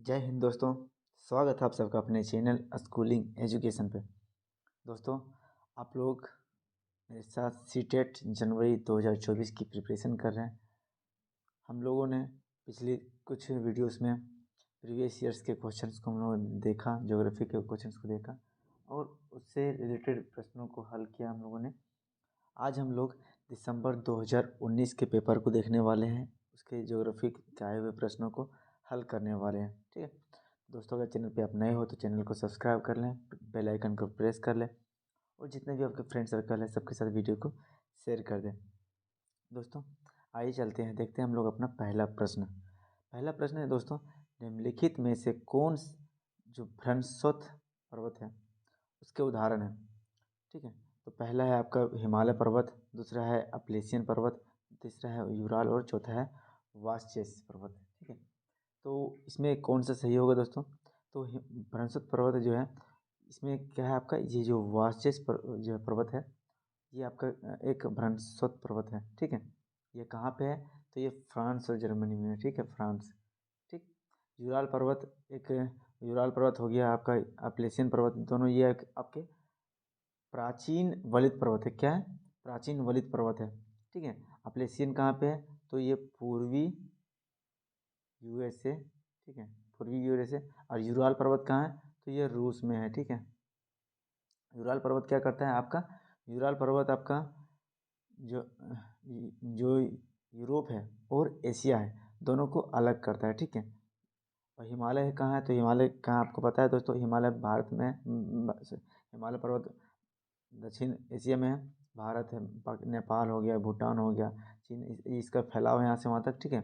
जय हिंद दोस्तों। स्वागत है आप सबका अपने चैनल स्कूलिंग एजुकेशन पे। दोस्तों, आप लोग मेरे साथ सीटेट जनवरी 2024 की प्रिपरेशन कर रहे हैं। हम लोगों ने पिछली कुछ वीडियोस में प्रीवियस ईयर्स के क्वेश्चंस को हम लोगों ने देखा, ज्योग्राफी के क्वेश्चंस को देखा और उससे रिलेटेड प्रश्नों को हल किया हम लोगों ने। आज हम लोग दिसंबर 2019 के पेपर को देखने वाले हैं, उसके ज्योग्राफी के आए हुए प्रश्नों को हल करने वाले हैं। ठीक है दोस्तों, अगर चैनल पे आप नए हो तो चैनल को सब्सक्राइब कर लें, बेल आइकन को प्रेस कर लें और जितने भी आपके फ्रेंड सर्कल है सबके साथ वीडियो को शेयर कर दें। दोस्तों, आइए चलते हैं, देखते हैं हम लोग अपना पहला प्रश्न। पहला प्रश्न है दोस्तों, निम्नलिखित में से कौन जो भ्रंशोत्थ पर्वत है उसके उदाहरण है। ठीक है, तो पहला है आपका हिमालय पर्वत, दूसरा है अपलेशियन पर्वत, तीसरा है यूराल और चौथा है वास्चेस पर्वत। ठीक है, तो इसमें कौन सा सही होगा दोस्तों? तो भ्रंशोत्थ पर्वत जो है, इसमें क्या है आपका, ये जो जो पर्वत है ये आपका एक भ्रंशोत्थ पर्वत है। ठीक है, ये कहाँ पे है? तो ये फ्रांस और जर्मनी में है। ठीक है, फ्रांस। ठीक, यूराल पर्वत एक, यूराल पर्वत हो गया आपका, अपलेशियन पर्वत, दोनों ये आपके प्राचीन वलित पर्वत है। क्या है? प्राचीन वलित पर्वत है। ठीक है, अपलेशियन कहाँ पे है? तो ये पूर्वी यूएसए। ठीक है, पूर्वी यूएसए। और यूराल पर्वत कहाँ है? तो ये रूस में है। ठीक है, यूराल पर्वत क्या करता है आपका? यूराल पर्वत आपका जो जो यूरोप है और एशिया है दोनों को अलग करता है। ठीक है, और हिमालय कहाँ है? तो हिमालय कहाँ आपको पता है दोस्तों? हिमालय भारत में है। हिमालय पर्वत दक्षिण एशिया में है, भारत है, नेपाल हो गया, भूटान हो गया, चीन, इसका फैलाव है यहाँ से वहाँ तक। ठीक है,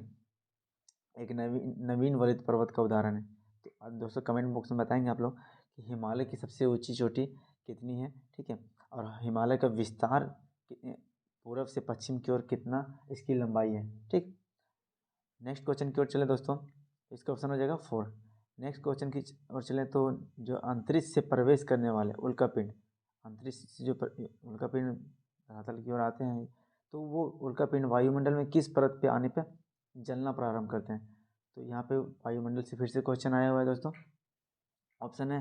एक नवीन वलित पर्वत का उदाहरण है। तो अब दोस्तों कमेंट बॉक्स में बताएंगे आप लोग कि हिमालय की सबसे ऊंची चोटी कितनी है। ठीक है, और हिमालय का विस्तार पूर्व से पश्चिम की ओर कितना इसकी लंबाई है। ठीक, नेक्स्ट क्वेश्चन की ओर चले दोस्तों, इसका ऑप्शन हो जाएगा 4। नेक्स्ट क्वेश्चन की ओर चले तो जो अंतरिक्ष से प्रवेश करने वाले उल्कापिंड, अंतरिक्ष से जो उल्कापिंड धरातल की ओर आते हैं, तो वो उल्कापिंड वायुमंडल में किस परत पे आने पे जलना प्रारंभ करते हैं? तो यहाँ पे वायुमंडल से फिर से क्वेश्चन आया हुआ है दोस्तों। ऑप्शन है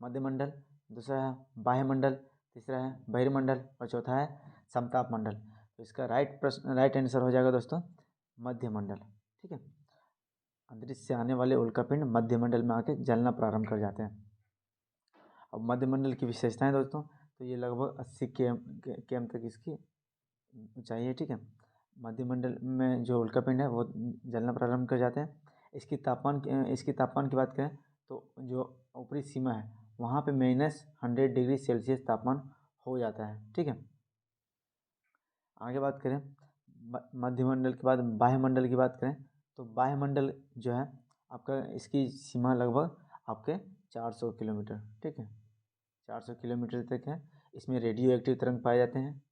मध्यमंडल, दूसरा है बाह्यमंडल, तीसरा है बहिर्मंडल और चौथा है समताप मंडल। तो इसका राइट आंसर हो जाएगा दोस्तों मध्यमंडल। ठीक है, अंतरिक्ष से आने वाले उल्कापिंड मध्यमंडल में आके जलना प्रारंभ कर जाते हैं। अब मध्यमंडल की विशेषताएं दोस्तों, तो ये लगभग 80 km तक इसकी ऊंचाई है। ठीक है, मध्यमंडल में जो उल्कापिंड है वो जलना प्रारंभ कर जाते हैं। इसकी तापमान की बात करें तो जो ऊपरी सीमा है वहाँ पे -100 डिग्री सेल्सियस तापमान हो जाता है। ठीक है, आगे बात करें मध्यमंडल के बाद बाह्यमंडल की बात करें तो बाह्यमंडल जो है आपका, इसकी सीमा लगभग आपके 400 किलोमीटर। ठीक है, 400 किलोमीटर तक है। इसमें रेडियो एक्टिव तरंग पाए जाते हैं,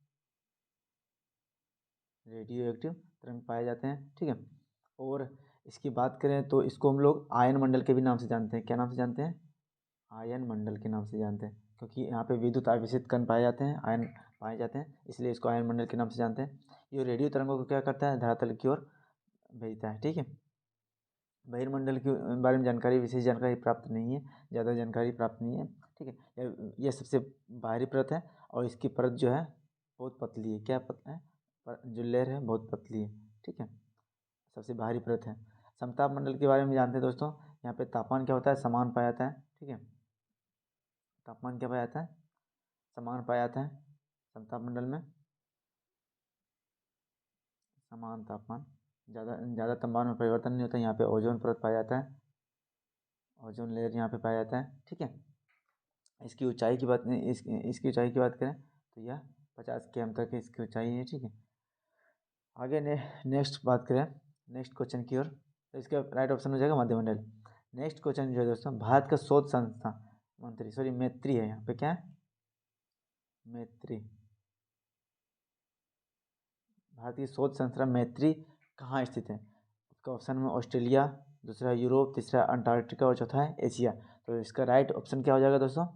रेडियो एक्टिव तरंग पाए जाते हैं। ठीक है, और इसकी बात करें तो इसको हम लोग आयन मंडल के भी नाम से जानते हैं। क्या नाम से जानते हैं? आयन मंडल के नाम से जानते हैं, क्योंकि यहाँ पे विद्युत आवेशित कण पाए जाते हैं, आयन पाए जाते हैं, इसलिए इसको आयन मंडल के नाम से जानते हैं। ये रेडियो तरंगों को क्या करता है? धरातल की ओर भेजता है। ठीक है, बहिर्मंडल के बारे में जानकारी, विशेष जानकारी प्राप्त नहीं है, ज़्यादा जानकारी प्राप्त नहीं है। ठीक है, यह सबसे बाहरी परत है और इसकी परत जो है बहुत पतली है। क्या पतला है? जो लेयर है बहुत पतली है। ठीक है, सबसे बाहरी परत है। समताप मंडल के बारे में जानते हैं दोस्तों, यहाँ पे तापमान क्या होता है? समान पाया जाता है। ठीक है, तापमान क्या पाया जाता है? समान पाया जाता है समताप मंडल में, समान तापमान, ज़्यादा ज़्यादा तापमान में परिवर्तन नहीं होता। यहाँ पे ओजोन परत पाया जाता है, ओजोन लेयर यहाँ पे पाया जाता है। ठीक है, इसकी ऊंचाई की बात इसकी ऊंचाई की बात करें तो यह 50 km तक इसकी ऊंचाई है। ठीक है, आगे नेक्स्ट बात करें, नेक्स्ट क्वेश्चन की ओर, तो इसका राइट ऑप्शन हो जाएगा मध्यमंडल। नेक्स्ट क्वेश्चन जो है दोस्तों, भारत का शोध संस्था मंत्री, सॉरी मैत्री है, यहाँ पे क्या है? मैत्री, भारत की शोध संस्था मैत्री कहाँ स्थित है? इसका ऑप्शन में ऑस्ट्रेलिया, दूसरा यूरोप, तीसरा अंटार्कटिका और चौथा है एशिया। तो इसका राइट ऑप्शन क्या हो जाएगा दोस्तों?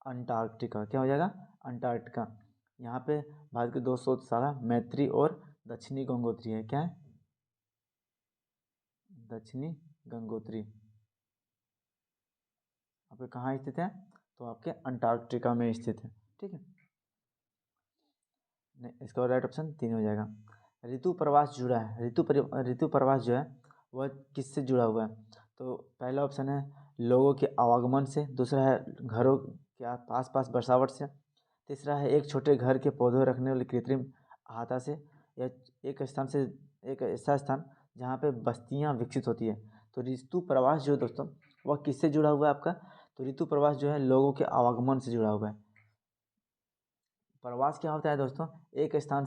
अंटार्कटिका। क्या हो जाएगा? अंटार्कटिका। यहाँ पे भारत के दो शोधशाला मैत्री और दक्षिणी गंगोत्री है। क्या है? दक्षिणी गंगोत्री। आपके कहाँ स्थित है, तो आपके अंटार्कटिका में स्थित है, ठीक है। इसका राइट ऑप्शन 3 हो जाएगा। ऋतु प्रवास जुड़ा है, ऋतु प्रवास जो है वह किससे जुड़ा हुआ है, तो पहला ऑप्शन है लोगों के आवागमन से, दूसरा है घरों के आस पास बसावट से, तीसरा है एक छोटे घर के पौधे रखने वाले कृत्रिम अहाता से, या एक ऐसा स्थान जहाँ पे बस्तियाँ विकसित होती है। तो ऋतु प्रवास जो है दोस्तों वह किससे जुड़ा हुआ है आपका, तो ऋतु प्रवास जो है लोगों के आवागमन से जुड़ा हुआ है। प्रवास क्या होता है दोस्तों, एक स्थान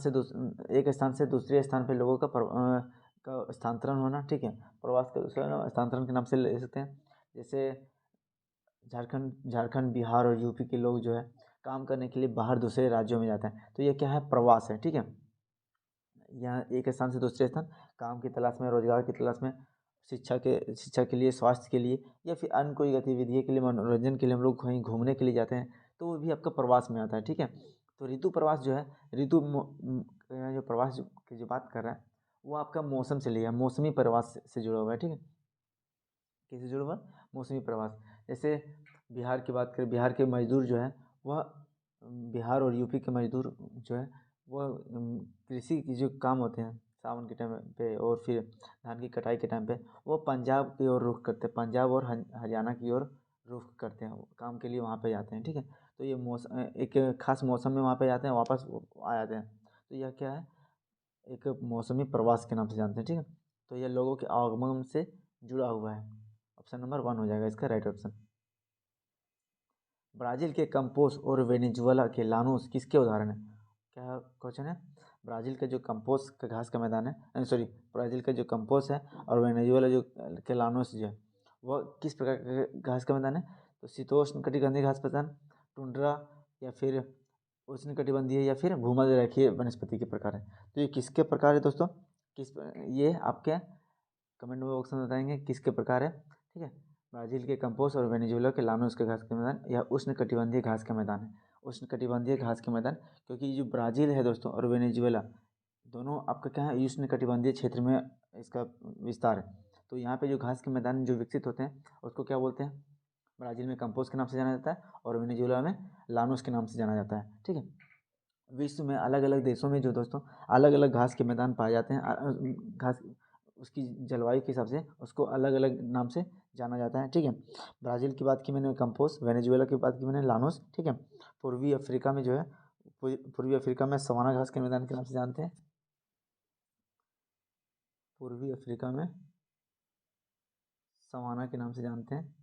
से दूसरे स्थान पे लोगों का स्थानांतरण होना, ठीक है। प्रवास का दूसरा स्थानांतरण के नाम से ले सकते हैं। जैसे झारखंड बिहार और यूपी के लोग जो है काम करने के लिए बाहर दूसरे राज्यों में जाते हैं, तो ये क्या है, प्रवास है, ठीक है। यहाँ एक स्थान से दूसरे स्थान काम की तलाश में, रोजगार की तलाश में, शिक्षा के लिए, स्वास्थ्य के लिए, या फिर अन्य कोई गतिविधि के लिए, मनोरंजन के लिए हम लोग कहीं घूमने के लिए जाते हैं, तो वो भी आपका प्रवास में आता है, ठीक है। तो ऋतु प्रवास जो है, जो प्रवास की जो बात कर रहा है वो आपका मौसम से लिया, मौसमी प्रवास से जुड़ा हुआ है, ठीक है। किससे जुड़ा हुआ, मौसमी प्रवास। जैसे बिहार की बात करें, बिहार के मजदूर जो है वह, बिहार और यूपी के मजदूर जो है वह कृषि की जो काम होते हैं सावन के टाइम पे और फिर धान की कटाई के टाइम पे वो पंजाब की ओर रुख करते हैं, पंजाब और हरियाणा की ओर रुख करते हैं, काम के लिए वहाँ पे जाते हैं, ठीक है। तो ये मौसम एक खास मौसम में वहाँ पे जाते हैं, वापस आ जाते हैं, तो यह क्या है, एक मौसमी प्रवास के नाम से जानते हैं, ठीक है। तो यह लोगों के आगमन से जुड़ा हुआ है। ऑप्शन नंबर 1 हो जाएगा इसका राइट ऑप्शन। ब्राज़ील के कंपोस और वेनेजुएला के लानोस किसके उदाहरण हैं, क्या क्वेश्चन है। ब्राज़ील का जो कंपोस का घास का मैदान है, सॉरी, ब्राज़ील का जो कंपोस है और वेनेजुएला जो के लानोस जो है वह किस प्रकार का घास का मैदान है, तो शीतोष्ण कटिबंधीय घास मैदान, टुंड्रा, या फिर उष्ण कटिबंधीय, या फिर भूमध्य रेखीय वनस्पति के प्रकार है। तो ये किसके प्रकार है दोस्तों, ये आपके कमेंट बॉक्स में बताएंगे किसके प्रकार है, ठीक है। ब्राज़ील के कंपोस्ट और वेनेजुएला के लानोस के घास के मैदान, या उष्ण कटिबंधीय घास का मैदान है। उष्ण कटिबंधीय घास के मैदान, क्योंकि जो ब्राज़ील है दोस्तों और वेनेजुएला दोनों आपका क्या है, उष्ण कटिबंधीय क्षेत्र में इसका विस्तार है। तो यहाँ पे जो घास के मैदान जो विकसित होते हैं उसको क्या बोलते हैं, ब्राज़ील में कंपोस्ट के नाम से जाना जाता है और वेनेजुएला में लानोस के नाम से जाना जाता है, ठीक है। विश्व में अलग अलग देशों में जो दोस्तों अलग अलग घास के मैदान पाए जाते हैं, घास उसकी जलवायु के हिसाब से उसको अलग अलग नाम से जाना जाता है, ठीक है। ब्राज़ील की बात की मैंने कंपोस्ट, वेनेजुएला की बात की मैंने लानोस, ठीक है। पूर्वी अफ्रीका में जो है, पूर्वी अफ्रीका में सवाना घास के मैदान के नाम से जानते हैं, पूर्वी अफ्रीका में सवाना के नाम से जानते हैं।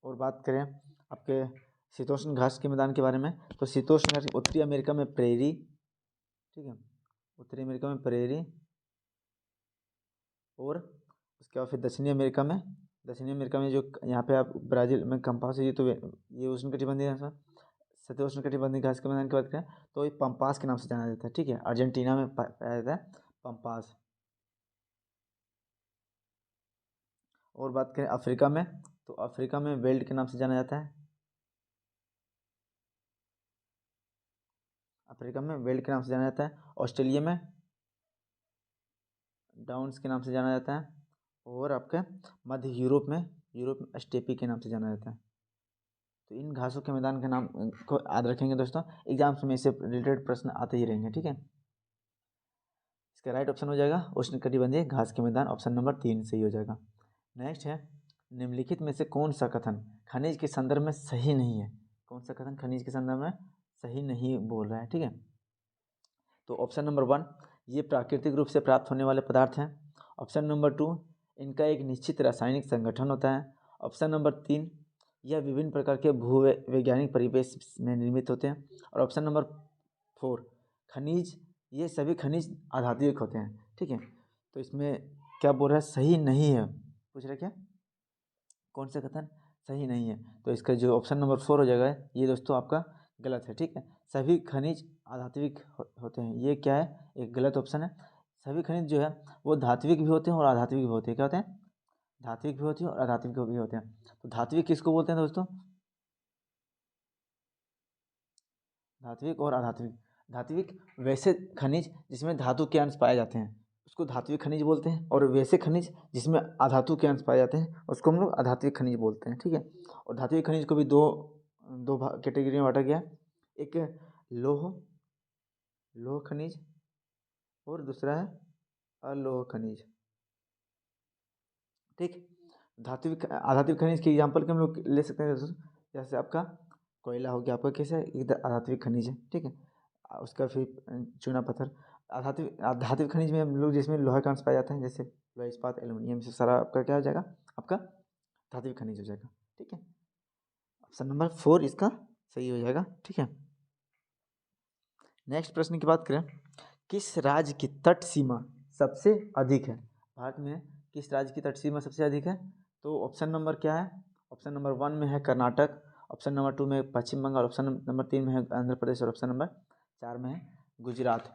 और बात करें आपके शीतोष्ण घास के मैदान के बारे में, तो शीतोष्ण घास उत्तरी अमेरिका में प्रेरी, ठीक है, उत्तरी अमेरिका में प्रेरी, और उसके बाद फिर दक्षिणी अमेरिका में जो यहाँ पे आप ब्राज़ील में कंपास है, ये उष्ण कटिबंधीय घास, समशीतोष्ण कटिबंधीय घास के मैदान की बात करें तो ये पंपास के नाम से जाना जाता है, ठीक है। अर्जेंटीना में पाया जाता है पंपास। और बात करें अफ्रीका में, तो अफ्रीका में वेल्ड के नाम से जाना जाता है, अफ्रीका में वेल्ड के नाम से जाना जाता है। ऑस्ट्रेलिया में डाउन्स के नाम से जाना जाता है, और आपके मध्य यूरोप में स्टेपी के नाम से जाना जाता है। तो इन घासों के मैदान के नाम को याद रखेंगे दोस्तों, एग्जाम्स में इससे रिलेटेड प्रश्न आते ही रहेंगे, ठीक है। इसका राइट ऑप्शन हो जाएगा उष्णकटिबंधीय घास के मैदान, ऑप्शन नंबर 3 सही हो जाएगा। नेक्स्ट है, निम्नलिखित में से कौन सा कथन खनिज के संदर्भ में सही नहीं है, कौन सा कथन खनिज के संदर्भ में सही नहीं बोल रहा है, ठीक है। तो ऑप्शन नंबर 1, ये प्राकृतिक रूप से प्राप्त होने वाले पदार्थ हैं। ऑप्शन नंबर 2, इनका एक निश्चित रासायनिक संगठन होता है। ऑप्शन नंबर 3, यह विभिन्न प्रकार के भू वैज्ञानिक परिवेश में निर्मित होते हैं। और ऑप्शन नंबर 4, खनिज, ये सभी खनिज आधात्विक होते हैं, ठीक है। तो इसमें क्या बोल रहा है, सही नहीं है, पूछ रहा है क्या, कौन सा कथन सही नहीं है, तो इसका जो ऑप्शन नंबर 4 हो जाएगा ये दोस्तों आपका गलत है, ठीक है। सभी खनिज आधात्विक होते हैं, ये क्या है, एक गलत ऑप्शन है। सभी खनिज जो है वो धात्विक भी होते हैं और आधात्विक भी होते हैं, क्या होते हैं, धात्विक भी होती है और अधात्विक भी होते हैं। तो धात्विक किसको बोलते हैं दोस्तों, धात्विक और अधात्विक। धात्विक वैसे खनिज जिसमें धातु के अंश पाए जाते हैं उसको धात्विक खनिज बोलते हैं, और वैसे खनिज जिसमें अधातु के अंश पाए जाते हैं उसको हम लोग अधात्विक खनिज बोलते हैं, ठीक है। और धात्विक खनिज को भी दो दो कैटेगरी में बांटा गया है, एक लोह खनिज और दूसरा है अलोह खनिज, ठीक। धात्विक अधात्विक खनिज के एग्जाम्पल के हम लोग ले सकते हैं दोस्तों, जैसे आपका कोयला हो गया, आपका कैसा है, एक अधात्विक खनिज है, ठीक है। उसका फिर चूना पत्थर, धात्विक खनिज में हम लोग जिसमें लोहा का अंश पाया जाता है, जैसे लोहा इस्पात एल्युमिनियम से सारा आपका क्या हो जाएगा, आपका धात्विक खनिज हो जाएगा, ठीक है। ऑप्शन नंबर 4 इसका सही हो जाएगा, ठीक है। नेक्स्ट प्रश्न की बात करें, किस राज्य की तट सीमा सबसे अधिक है? भारत में किस राज्य की तट सीमा सबसे अधिक है? तो ऑप्शन नंबर क्या है, ऑप्शन नंबर 1 में है कर्नाटक, ऑप्शन नंबर 2 में पश्चिम बंगाल, ऑप्शन नंबर 3 में है आंध्र प्रदेश, और ऑप्शन नंबर 4 में है गुजरात।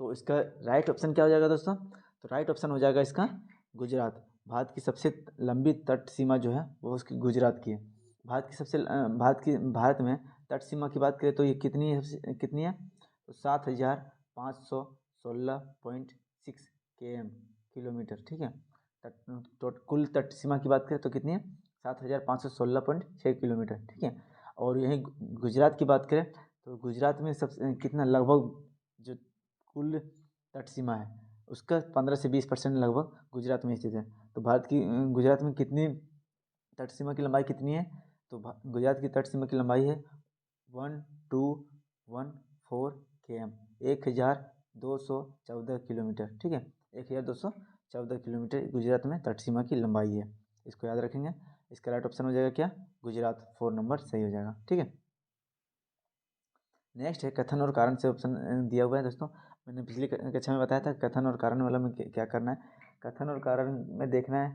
तो इसका राइट ऑप्शन क्या हो जाएगा दोस्तों? तो राइट ऑप्शन हो जाएगा इसका गुजरात। भारत की सबसे लंबी तट सीमा जो है वो उसकी गुजरात की है। भारत में तट सीमा की बात करें तो ये कितनी है? तो 7,516.6 km किलोमीटर, ठीक है। कुल तट सीमा की बात करें तो कितनी है? 7,516.6 किलोमीटर, ठीक है। और यहीं गुजरात की बात करें तो गुजरात में सबसे कितना, लगभग जो कुल तट सीमा है उसका 15 से 20% लगभग गुजरात में स्थित है। तो गुजरात में कितनी तट सीमा की लंबाई कितनी है? तो गुजरात की तट सीमा की लंबाई है 1214 km, 1214 किलोमीटर, ठीक है। 1214 किलोमीटर गुजरात में तट सीमा की लंबाई है, इसको याद रखेंगे। इसका राइट ऑप्शन हो जाएगा क्या? गुजरात, 4 नंबर सही हो जाएगा, ठीक है। नेक्स्ट है कथन और कारण से ऑप्शन दिया हुआ है दोस्तों। मैंने पिछली कक्षा में बताया था कथन और कारण वाला में क्या करना है। कथन और कारण में देखना है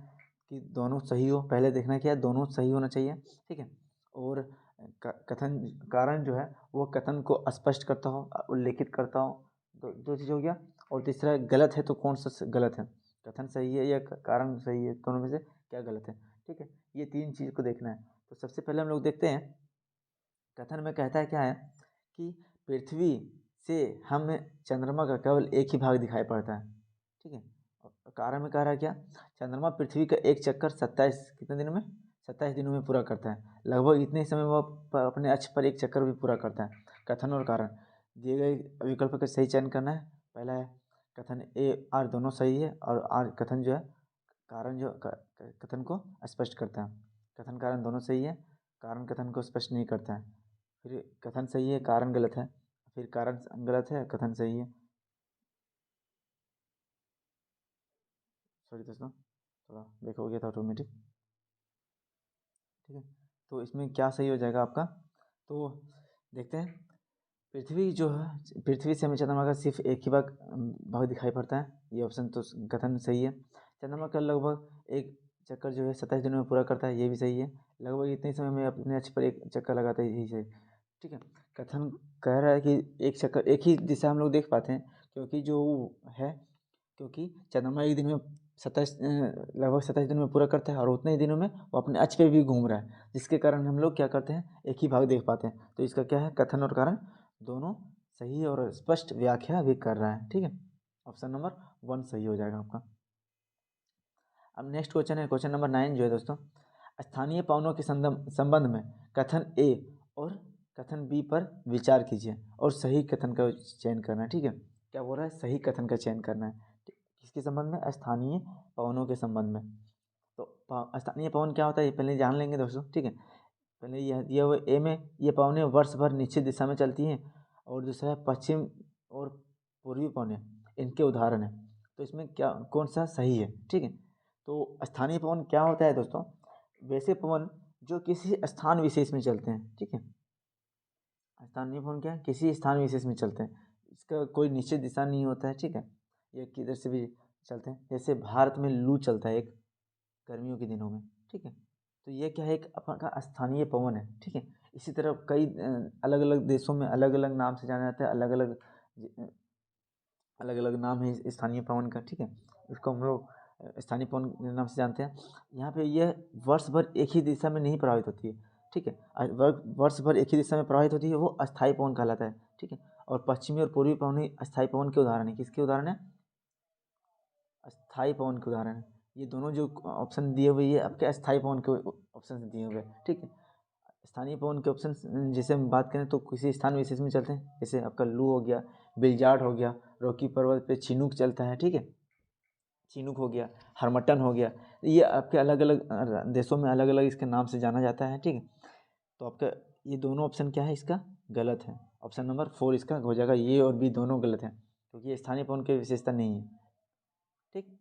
कि दोनों सही हो, पहले देखना है क्या है, दोनों सही होना चाहिए, ठीक है। और कथन कारण जो है वो कथन को स्पष्ट करता हो, उल्लेखित करता हो, दो चीज़ हो गया। और तीसरा गलत है तो कौन सा गलत है, कथन सही है या कारण सही है, दोनों में से क्या गलत है, ठीक है। ये 3 चीज़ को देखना है। तो सबसे पहले हम लोग देखते हैं कथन में कहता है क्या है कि पृथ्वी से हमें चंद्रमा का केवल एक ही भाग दिखाई पड़ता है, ठीक है। कारण में कह रहा है क्या? चंद्रमा पृथ्वी का एक चक्कर 27 दिनों में पूरा करता है। लगभग इतने समय वह अपने अक्ष पर एक चक्कर भी पूरा करता है। कथन और कारण दिए गए विकल्प का सही चयन करना है। पहला है कथन ए आर दोनों सही है, और आर कथन जो है कारण जो कथन को स्पष्ट करता है। कथन कारण दोनों सही है, कारण कथन को स्पष्ट नहीं करता है। फिर कथन सही है, कारण गलत है, फिर कारण गलत है, कथन सही है। सॉरी दोस्तों, थोड़ा ब्रेक हो गया था ऑटोमेटिक, ठीक है। तो इसमें क्या सही हो जाएगा आपका? तो देखते हैं, पृथ्वी से हमें चंद्रमा का सिर्फ एक ही भाग दिखाई पड़ता है, ये ऑप्शन तो कथन सही है। चंद्रमा का लगभग एक चक्कर जो है 27 दिनों में पूरा करता है, ये भी सही है। लगभग इतने समय में अपने अक्ष पर एक चक्कर लगाता है, यही सही, ठीक है। कथन कह रहा है कि एक चक्कर एक ही दिशा हम लोग देख पाते हैं, क्योंकि चंद्रमा एक दिन में लगभग 27 दिन में पूरा करता है, और उतने ही दिनों में वो अपने अक्ष पे भी घूम रहा है, जिसके कारण हम लोग क्या करते हैं, एक ही भाग देख पाते हैं। तो इसका क्या है, कथन और कारण दोनों सही और स्पष्ट व्याख्या भी कर रहा है, ठीक है। ऑप्शन नंबर 1 सही हो जाएगा आपका। अब नेक्स्ट क्वेश्चन है, क्वेश्चन नंबर 9 जो है दोस्तों, स्थानीय पवनों के संबंध में कथन ए और कथन बी पर विचार कीजिए और सही कथन का चयन करना है, ठीक है। क्या बोल रहा है, सही कथन का चयन करना है, किसके संबंध में? स्थानीय पवनों के संबंध में। तो स्थानीय पवन क्या होता है ये पहले जान लेंगे दोस्तों, ठीक है। पहले यह दिया हुआ ए में, ये पवनें वर्ष भर निश्चित दिशा में चलती हैं, और दूसरा है पश्चिम और पूर्वी पवनें, इनके उदाहरण है। तो इसमें क्या कौन सा सही है, ठीक है। तो स्थानीय पवन क्या होता है दोस्तों? वैसे पवन जो किसी स्थान विशेष में चलते हैं, ठीक है। स्थानीय पवन क्या है? किसी स्थान विशेष में चलते हैं, इसका कोई निश्चित दिशा नहीं होता है, ठीक है। ये किधर से भी चलते हैं, जैसे भारत में लू चलता है एक गर्मियों के दिनों में, ठीक है। तो ये क्या है, एक अपना स्थानीय पवन है, ठीक है। इसी तरह कई अलग अलग देशों में अलग अलग नाम से जाना जाता है, अलग अलग नाम है स्थानीय पवन का, ठीक है। इसको हम लोग स्थानीय पवन के नाम से जानते हैं। यहाँ पे यह वर्ष भर एक ही दिशा में नहीं प्रभावित होती है, ठीक है। वर्ष भर एक ही दिशा में प्रभावित होती है, वो अस्थायी पवन कहलाता है, ठीक है। और पश्चिमी और पूर्वी पवन ही अस्थायी पवन के उदाहरण है। किसके उदाहरण है? अस्थायी पवन के उदाहरण। ये दोनों जो ऑप्शन दिए हुए ये आपके अस्थायी पवन के ऑप्शन दिए हुए, ठीक है। स्थानीय पवन के ऑप्शन जैसे हम बात करें तो किसी स्थान विशेष में चलते हैं, जैसे आपका लू हो गया, बिलजार्ड हो गया, रॉकी पर्वत पे चिनूक चलता है, ठीक है, चिनूक हो गया, हरमटन हो गया। ये आपके अलग अलग देशों में अलग अलग इसके नाम से जाना जाता है, ठीक है। तो आपका ये दोनों ऑप्शन क्या है इसका गलत है। ऑप्शन नंबर 4 इसका हो जाएगा, ये और बी दोनों गलत है, क्योंकि ये स्थानीय पवन की विशेषता नहीं है, ठीक।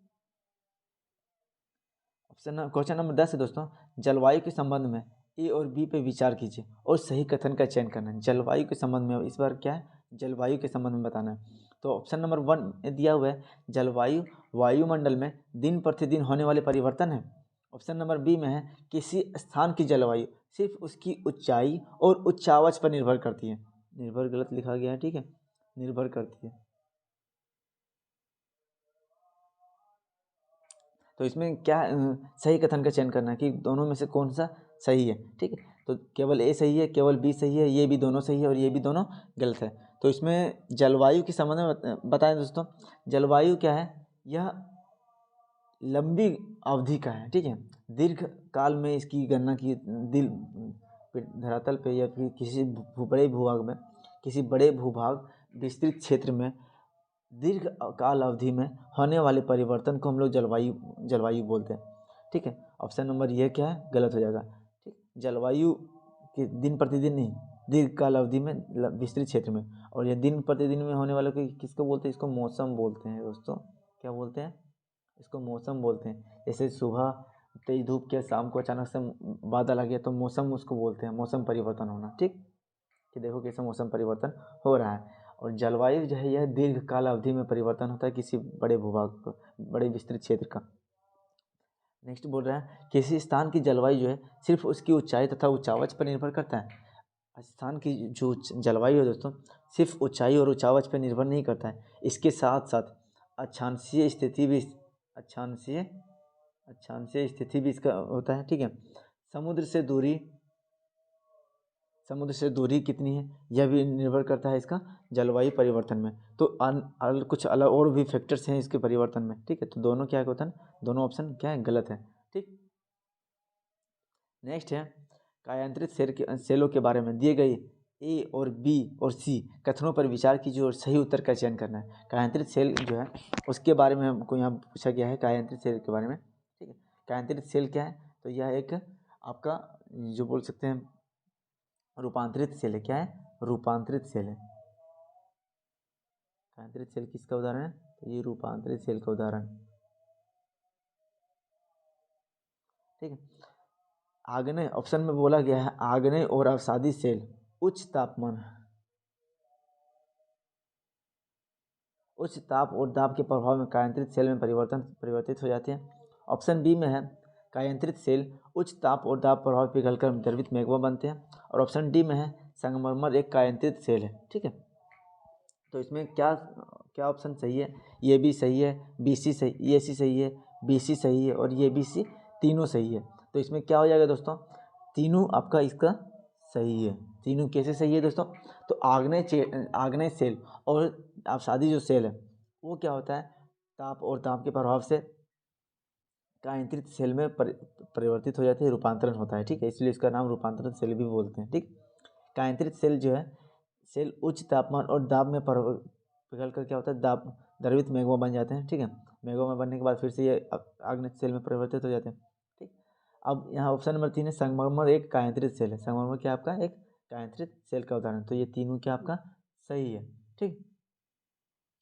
क्वेश्चन नंबर 10 है दोस्तों, जलवायु के संबंध में ए और बी पे विचार कीजिए और सही कथन का चयन करना है। जलवायु के संबंध में इस बार क्या है, जलवायु के संबंध में बताना है। तो ऑप्शन नंबर 1 दिया हुआ है, जलवायु वायुमंडल में दिन प्रतिदिन होने वाले परिवर्तन है। ऑप्शन नंबर बी में है, किसी स्थान की जलवायु सिर्फ उसकी ऊंचाई और उच्चावच पर निर्भर करती है। निर्भर गलत लिखा गया है, ठीक है, निर्भर करती है। तो इसमें क्या सही कथन का चयन करना है कि दोनों में से कौन सा सही है, ठीक है। तो केवल ए सही है, केवल बी सही है, ये भी दोनों सही है और ये भी दोनों गलत है। तो इसमें जलवायु के संबंध में बताएं दोस्तों, जलवायु क्या है, यह लंबी अवधि का है, ठीक है। दीर्घ काल में इसकी गणना की दिल धरातल पे या फिर किसी बड़े भूभाग में, किसी बड़े भूभाग विस्तृत क्षेत्र में दीर्घ काल अवधि में होने वाले परिवर्तन को हम लोग जलवायु बोलते हैं, ठीक है। ऑप्शन नंबर ये क्या है, गलत हो जाएगा, ठीक। जलवायु के दिन प्रतिदिन नहीं, दीर्घ काल अवधि में विस्तृत क्षेत्र में, और ये दिन प्रतिदिन में होने वाले को किसको बोलते हैं, इसको मौसम बोलते हैं दोस्तों। क्या बोलते हैं, इसको मौसम बोलते हैं। जैसे सुबह तेज धूप के शाम को अचानक से बादल आ गया तो मौसम उसको बोलते हैं, मौसम परिवर्तन होना, ठीक, कि देखो कैसे मौसम परिवर्तन हो रहा है। और जलवायु जो है यह दीर्घ काल अवधि में परिवर्तन होता है किसी बड़े भूभाग को, बड़े विस्तृत क्षेत्र का। नेक्स्ट बोल रहा है, किसी स्थान की जलवायु जो है सिर्फ उसकी ऊंचाई तथा उच्चावच पर निर्भर करता है। स्थान की जो जलवायु है दोस्तों सिर्फ ऊंचाई और उच्चावच पर निर्भर नहीं करता है, इसके साथ साथ अक्षांशीय स्थिति भी अक्षांशीय स्थिति भी इसका होता है, ठीक है। समुद्र से दूरी कितनी है यह भी निर्भर करता है इसका जलवायु परिवर्तन में। तो कुछ अलग और भी फैक्टर्स हैं इसके परिवर्तन में, ठीक है। तो दोनों क्या होता है, दोनों ऑप्शन क्या है, गलत है, ठीक। नेक्स्ट है, कायांतरित सेलों के बारे में दिए गए ए और बी और सी कथनों पर विचार कीजिए और सही उत्तर का चयन करना है। कायांतरित सेल जो है उसके बारे में हमको यहाँ पूछा गया है, कायांतरित सेल के बारे में, ठीक है। कायांतरित सेल क्या है, तो यह एक आपका जो बोल सकते हैं रूपांतरित सेल है। क्या है, रूपांतरित सेल है। कायांतरित सेल किसका उदाहरण है, तो ये रूपांतरित सेल का उदाहरण, ठीक है। आग्नेय ऑप्शन में बोला गया है, आग्नेय और अवसादी सेल उच्च ताप और दाब के प्रभाव में कायांतरित सेल में परिवर्तित हो जाते हैं। ऑप्शन बी में है, कायांतरित सेल उच्च ताप और दाब प्रभाव पिघलकर द्रवित मैग्मा बनते हैं। और ऑप्शन डी में है, संगमरमर एक कायांतरित सेल है, ठीक है। तो इसमें क्या क्या ऑप्शन सही है, ये भी सही है, बी सी सही, ये सी सही है, बी सी सही है और ये बी सी तीनों सही है। तो इसमें क्या हो जाएगा दोस्तों, तीनों आपका इसका सही है। तीनों कैसे सही है दोस्तों, तो आग्नेय सेल और अवसादी जो सेल है वो क्या होता है, ताप और दाब के प्रभाव से कायांतरित सेल में परिवर्तित हो जाते हैं, रूपांतरण होता है, ठीक है। इसलिए इसका नाम रूपांतरण सेल भी बोलते हैं, ठीक। कायांतरित सेल जो है सेल उच्च तापमान और दाब में पिघल कर क्या होता है, दाब द्रवित मैग्मा बन जाते हैं, ठीक है। मैग्मा बनने के बाद फिर से ये आग्नेय सेल में परिवर्तित हो जाते हैं, ठीक। अब यहाँ ऑप्शन नंबर 3 है, संगमरमर एक कायांतरित सेल है। संगमरमर क्या आपका एक कायांतरित सेल का उदाहरण, तो ये तीनों क्या आपका सही है, ठीक।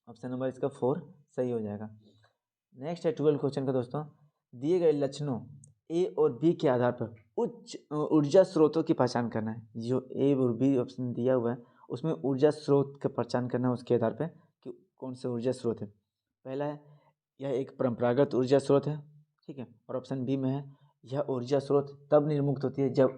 ऑप्शन नंबर इसका 4 सही हो जाएगा। नेक्स्ट है 12 क्वेश्चन का दोस्तों, दिए गए लक्षणों ए और बी के आधार पर उच्च ऊर्जा स्रोतों की पहचान करना है। जो ए और बी ऑप्शन दिया हुआ है उसमें ऊर्जा स्रोत का पहचान करना है, उसके आधार पर कि कौन से ऊर्जा स्रोत है। पहला है, यह एक परंपरागत ऊर्जा स्रोत है, ठीक है। और ऑप्शन बी में है, यह ऊर्जा स्रोत तब निर्मुक्त होती है जब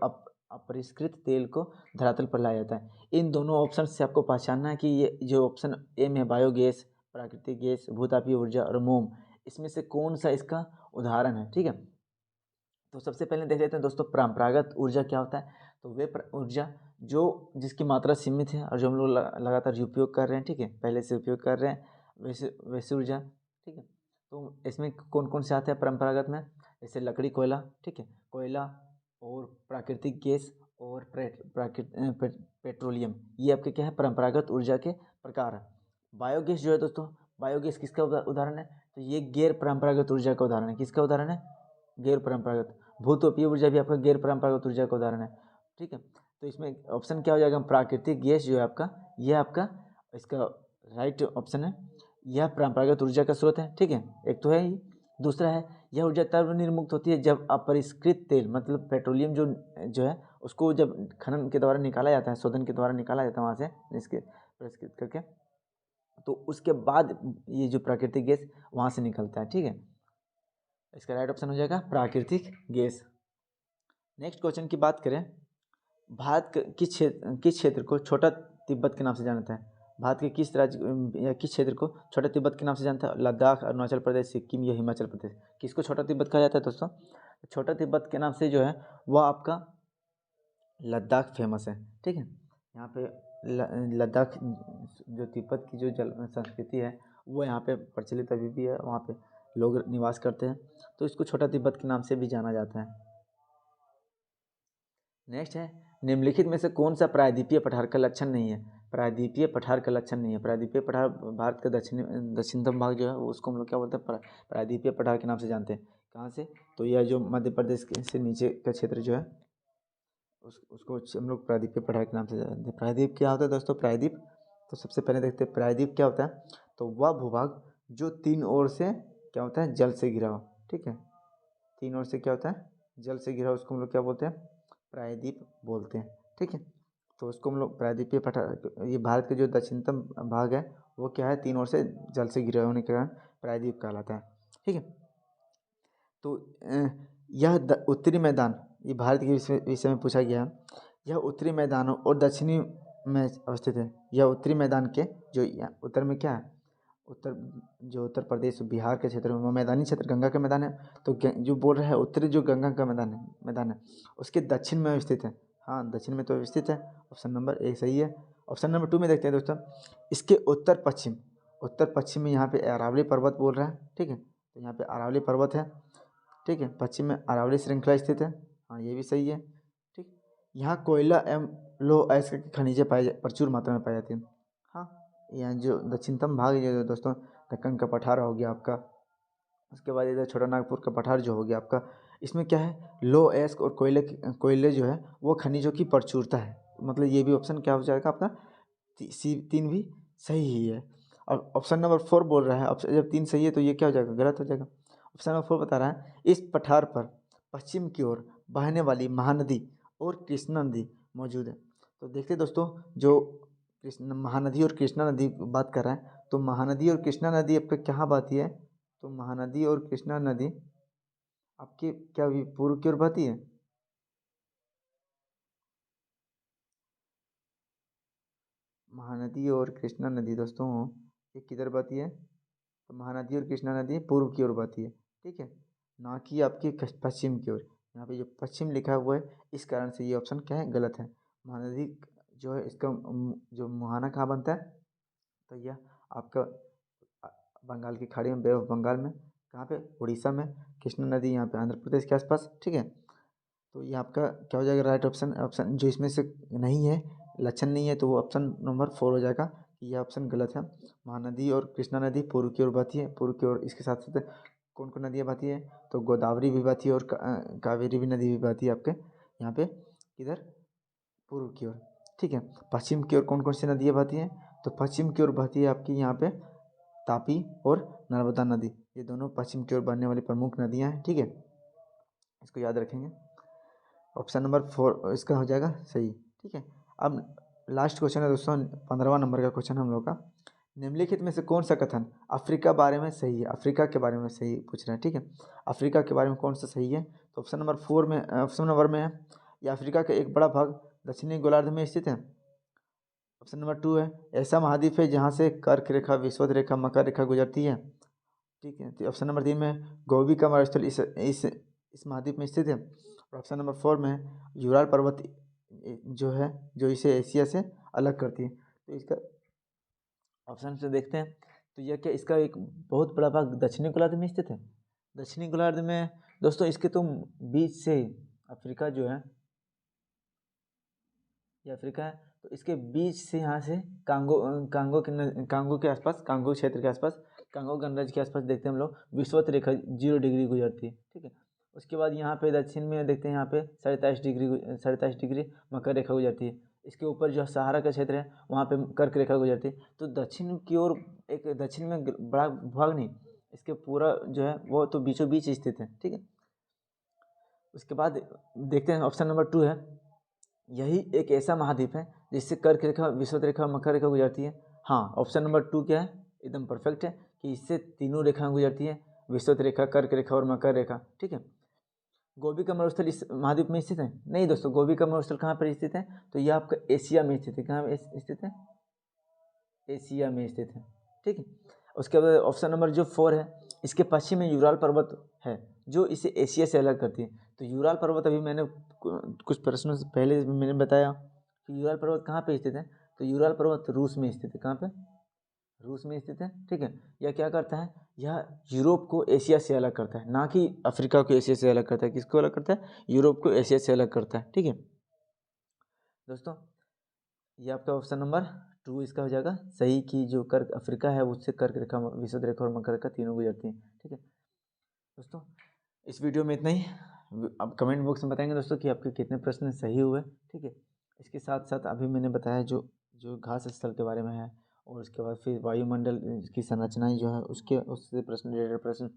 अपरिष्कृत तेल को धरातल पर लाया जाता है। इन दोनों ऑप्शन से आपको पहचानना है कि ये जो ऑप्शन ए में बायोगैस, प्राकृतिक गैस, भूतापीय ऊर्जा और मोम, इसमें से कौन सा इसका उदाहरण है, ठीक है। तो सबसे पहले देख लेते हैं दोस्तों, परंपरागत ऊर्जा क्या होता है। तो वे ऊर्जा जो जिसकी मात्रा सीमित है और जो हम लोग लगातार उपयोग कर रहे हैं, ठीक है, पहले से उपयोग कर रहे हैं, वैसे ऊर्जा, ठीक है। तो इसमें कौन कौन से आते हैं परंपरागत में, जैसे लकड़ी, कोयला, ठीक है, कोयला और प्राकृतिक गैस और पेट्रोलियम, ये आपके क्या है परंपरागत ऊर्जा के प्रकार है। बायोगैस जो है दोस्तों, बायोगैस किसका उदाहरण है, तो ये गैर परंपरागत ऊर्जा का उदाहरण है। किसका उदाहरण है, गैर परंपरागत। भूतोपीय ऊर्जा भी आपका गैर परंपरागत ऊर्जा का उदाहरण है, ठीक है। तो इसमें ऑप्शन क्या हो जाएगा, प्राकृतिक गैस जो है आपका, यह आपका इसका राइट ऑप्शन है, यह परंपरागत ऊर्जा का स्रोत है, ठीक है, एक तो है ही। दूसरा है, यह ऊर्जा तब निर्मुक्त होती है जब अपरिष्कृत तेल मतलब पेट्रोलियम जो है उसको जब खनन के द्वारा निकाला जाता है, शोधन के द्वारा निकाला जाता है वहाँ से इसके परिष्कृत करके, तो उसके बाद ये जो प्राकृतिक गैस वहाँ से निकलता है, ठीक है। इसका राइट ऑप्शन हो जाएगा प्राकृतिक गैस। नेक्स्ट क्वेश्चन की बात करें, भारत किस क्षेत्र को छोटा तिब्बत के नाम से जाना जाता है। भारत के किस राज्य या किस क्षेत्र को छोटा तिब्बत के नाम से जानता है, लद्दाख, अरुणाचल प्रदेश, सिक्किम या हिमाचल प्रदेश। किसको छोटा तिब्बत कहा जाता है दोस्तों, छोटा तिब्बत के नाम से जो है वह आपका लद्दाख फेमस है, ठीक है। यहाँ पे लद्दाख जो तिब्बत की जो संस्कृति है वो यहाँ पे प्रचलित अभी भी है, वहाँ पे लोग निवास करते हैं, तो इसको छोटा तिब्बत के नाम से भी जाना जाता है। नेक्स्ट है, निम्नलिखित में से कौन सा प्रायद्वीपीय पठार का लक्षण नहीं है। प्रायद्वीपीय पठार का लक्षण नहीं है। प्रायद्वीपीय पठार भारत का दक्षिणतम भाग जो है उसको हम लोग क्या बोलते हैं, प्रायद्वीपीय पठार के नाम से जानते हैं। कहाँ से, तो यह जो मध्य प्रदेश से नीचे का क्षेत्र जो है उसको हम लोग प्रायद्वीपीय पठार के नाम से जानते हैं। प्रायद्वीप क्या होता है दोस्तों, प्रायद्वीप, तो सबसे पहले देखते हैं प्रायद्वीप क्या होता है, तो वह भूभाग जो तीन ओर से क्या होता है, जल से घिरा हो, ठीक है, तीन ओर से क्या होता है, जल से घिरा, उसको हम लोग क्या बोलते हैं, प्रायद्वीप बोलते हैं, ठीक है। तो उसको हम लोग प्रायद्वीपीय पठार, ये भारत के जो दक्षिणतम भाग है वो क्या है, तीन ओर से जल से घिरा होने के कारण प्रायद्वीप कहलाता है, ठीक है। तो यह उत्तरी मैदान, ये भारत के विषय में पूछा गया है, यह उत्तरी मैदानों और दक्षिणी में अवस्थित है। यह उत्तरी मैदान के जो उत्तर में क्या है, उत्तर प्रदेश बिहार के क्षेत्र में वो मैदानी क्षेत्र गंगा का मैदान है, तो जो बोल रहा है उत्तरी जो गंगा का मैदान है उसके दक्षिण में स्थित है। हाँ, दक्षिण में तो स्थित है, ऑप्शन नंबर ए सही है। ऑप्शन नंबर 2 में देखते हैं दोस्तों, इसके उत्तर पश्चिम में यहाँ पे अरावली पर्वत बोल रहा है, ठीक है, तो यहाँ पे अरावली पर्वत है, ठीक है, पश्चिम में अरावली श्रृंखला स्थित है, हाँ ये भी सही है, ठीक। यहाँ कोयला एवं लौह अयस्क की खनिजें प्रचुर मात्रा में पाई जाती हैं। हाँ, यहाँ जो दक्षिणतम भाग जो दोस्तों दक्कन का पठार हो गया आपका, उसके बाद इधर छोटा नागपुर का पठार जो हो गया आपका, इसमें क्या है, लौह अयस्क और कोयले जो है वो खनिजों की प्रचुरता है, मतलब ये भी ऑप्शन क्या हो जाएगा आपका, तीन भी सही ही है। और ऑप्शन नंबर 4 बोल रहा है, ऑप्शन जब 3 सही है तो ये क्या हो जाएगा, गलत हो जाएगा। ऑप्शन नंबर 4 बता रहा है, इस पठार पर पश्चिम की ओर बहने वाली महानदी और कृष्णा नदी मौजूद है। तो देखते दोस्तों, जो कृष्ण महानदी और कृष्णा नदी बात कर रहा है, तो महानदी और कृष्णा नदी आपका कहाँ बहती है, तो महानदी और कृष्णा नदी आपकी क्या पूर्व की ओर बहती है, महानदी और कृष्णा नदी दोस्तों ये किधर बहती है, तो महानदी और कृष्णा नदी पूर्व की ओर बहती है, ठीक है, ना कि आपकी पश्चिम की ओर। यहाँ पे जो पश्चिम लिखा हुआ है इस कारण से ये ऑप्शन क्या है, गलत है। महानदी जो है इसका जो मुहाना कहाँ बनता है, तो यह आपका बंगाल की खाड़ी में, बे ऑफ बंगाल में, कहाँ पे, उड़ीसा में। कृष्णा नदी यहाँ पे आंध्र प्रदेश के आसपास, ठीक है। तो ये आपका क्या हो जाएगा राइट ऑप्शन। ऑप्शन जो इसमें से नहीं है, लक्षण नहीं है, तो वो ऑप्शन नंबर 4 हो जाएगा, ये ऑप्शन गलत है। महानदी और कृष्णा नदी पूर्व की ओर बहती है, पूर्व की ओर। इसके साथ साथ कौन कौन नदियाँ बहती है, तो गोदावरी भी बहती है और कावेरी भी नदी भी बहती है आपके यहाँ पे, इधर पूर्व की ओर, ठीक है। पश्चिम की ओर कौन कौन सी नदियाँ बहती हैं, तो पश्चिम की ओर बहती है आपकी यहाँ पे तापी और नर्मदा नदी, ये दोनों पश्चिम की ओर बहने वाली प्रमुख नदियाँ हैं, ठीक है, इसको याद रखेंगे। ऑप्शन नंबर 4 इसका हो जाएगा सही, ठीक है। अब लास्ट क्वेश्चन है दोस्तों, 15वां नंबर का क्वेश्चन हम लोग का, निम्नलिखित में से कौन सा कथन अफ्रीका बारे में सही है, अफ्रीका के बारे में सही पूछ रहे हैं, ठीक है, अफ्रीका के बारे में कौन सा सही है, तो ऑप्शन नंबर 4 में, ऑप्शन नंबर में है, यह अफ्रीका का एक बड़ा भाग दक्षिणी गोलार्ध में स्थित है। ऑप्शन नंबर 2 है, ऐसा महाद्वीप है जहाँ से कर्क रेखा, विषुवत रेखा, मकर रेखा गुजरती है, ठीक है। तो ऑप्शन नंबर 3 में गोबी का मरुस्थल इस महाद्वीप में स्थित है। और ऑप्शन नंबर 4 में यूराल पर्वत जो है जो इसे एशिया से अलग करती है। तो इसका ऑप्शन से देखते हैं, तो यह क्या इसका एक बहुत बड़ा भाग दक्षिणी गोलार्ध में स्थित है। दक्षिणी गोलार्ध में दोस्तों इसके तुम बीच से अफ्रीका जो है, ये अफ्रीका है, तो इसके बीच से यहाँ से कांगो के आसपास, कांगो क्षेत्र के आसपास, कांगो गणराज्य के आसपास देखते हैं हम लोग विषुवत रेखा 0 डिग्री गुजरती है, ठीक है। उसके बाद यहाँ पे दक्षिण में देखते हैं, यहाँ पे 27 डिग्री मकर रेखा गुजरती है। इसके ऊपर जो सहारा का क्षेत्र है वहाँ पे कर्क रेखा गुजरती है। तो दक्षिण की ओर एक दक्षिण में बड़ा भाग नहीं, इसके पूरा जो है वो तो बीचों बीच स्थित है, ठीक है। उसके बाद देखते हैं ऑप्शन नंबर 2 है, यही एक ऐसा महाद्वीप है जिससे कर्क रेखा, विषुवत रेखा, मकर रेखा गुजरती है। हाँ, ऑप्शन नंबर 2 क्या है, एकदम परफेक्ट है कि इससे तीनों रेखाएं गुजरती है, विषुवत रेखा, कर्क रेखा और मकर रेखा, ठीक है। गोबी का मरुस्थल इस महाद्वीप में स्थित है? नहीं दोस्तों, गोबी का मरुस्थल कहाँ पर स्थित है? तो यह आपका एशिया में स्थित है। कहाँ स्थित है? एशिया में स्थित है, ठीक है। उसके बाद ऑप्शन नंबर जो 4 है, इसके पश्चिम में यूराल पर्वत है जो इसे एशिया से अलग करती है। तो यूराल पर्वत अभी मैंने कुछ प्रश्नों से पहले मैंने बताया कि यूराल पर्वत कहाँ पे स्थित है। तो यूराल पर्वत रूस में स्थित है। कहाँ पे? रूस में स्थित है, ठीक है। यह क्या करता है, यह यूरोप को एशिया से अलग करता है, ना कि अफ्रीका को एशिया से अलग करता है। किसको अलग करता है? यूरोप को एशिया से अलग करता है, ठीक है दोस्तों। ये आपका ऑप्शन नंबर 2 इसका हो जाएगा सही, कि जो कर्क अफ्रीका है उससे कर्क रेखा, विषुवत रेखा और मकर रेखा तीनों गुजरती हैं, ठीक है दोस्तों। इस वीडियो में इतना ही। अब कमेंट बॉक्स में बताएंगे दोस्तों कि आपके कितने प्रश्न सही हुए, ठीक है। इसके साथ साथ अभी मैंने बताया जो जो घास स्थल के बारे में है, और उसके बाद फिर वायुमंडल की संरचनाएं जो है उसके उससे प्रश्न रिलेटेड प्रश्न,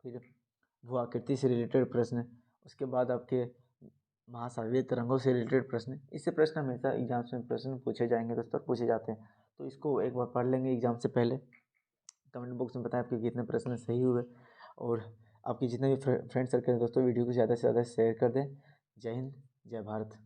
फिर भू आकृति से रिलेटेड प्रश्न, उसके बाद आपके महासागरीय तरंगों से रिलेटेड प्रश्न। इससे प्रश्न हमेशा एग्जाम्स में प्रश्न पूछे जाएंगे दोस्तों, पूछे जाते हैं। तो इसको एक बार पढ़ लेंगे एग्जाम से पहले। कमेंट बॉक्स में बताएं आपके कितने प्रश्न सही हुए, और आपके जितने भी फ्रेंड सर्कल हैं दोस्तों, वीडियो को ज़्यादा से ज़्यादा शेयर कर दें। जय हिंद, जय भारत।